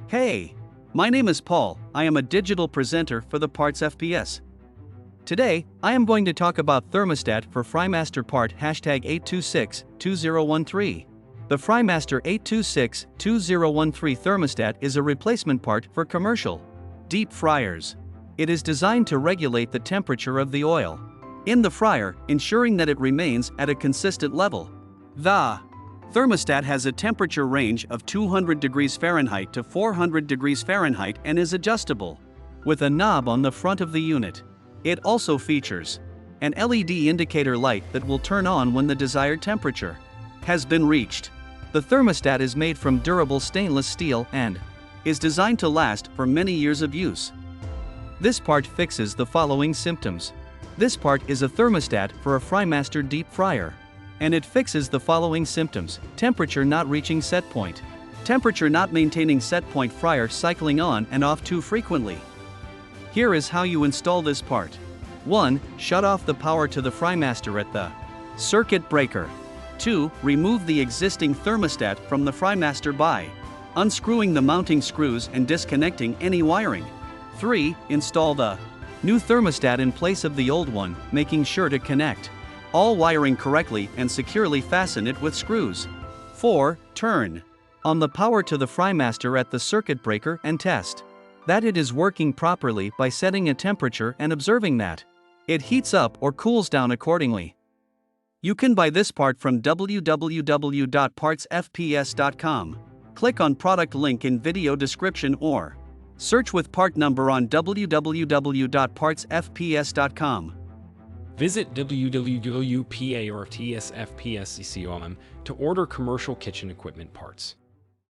Hey, my name is Paul. I am a digital presenter for the PartsFPS. Today, I am going to talk about thermostat for Frymaster part #8262013. The Frymaster 8262013 thermostat is a replacement part for commercial deep fryers. It is designed to regulate the temperature of the oil in the fryer, ensuring that it remains at a consistent level. The thermostat has a temperature range of 200 degrees Fahrenheit to 400 degrees Fahrenheit and is adjustable with a knob on the front of the unit. It also features an LED indicator light that will turn on when the desired temperature has been reached. The thermostat is made from durable stainless steel and is designed to last for many years of use. This part fixes the following symptoms. This part is a thermostat for a Frymaster deep fryer, and it fixes the following symptoms: temperature not reaching set point, temperature not maintaining set point, fryer cycling on and off too frequently. Here is how you install this part. 1. Shut off the power to the Frymaster at the circuit breaker. 2. Remove the existing thermostat from the Frymaster by unscrewing the mounting screws and disconnecting any wiring. 3. Install the new thermostat in place of the old one, making sure to connect all wiring correctly and securely fasten it with screws. 4. Turn on the power to the Frymaster at the circuit breaker and test that it is working properly by setting a temperature and observing that it heats up or cools down accordingly. You can buy this part from www.PartsFPS.com. Click on product link in video description or search with part number on www.PartsFPS.com. Visit www.PartsFPS.com to order commercial kitchen equipment parts.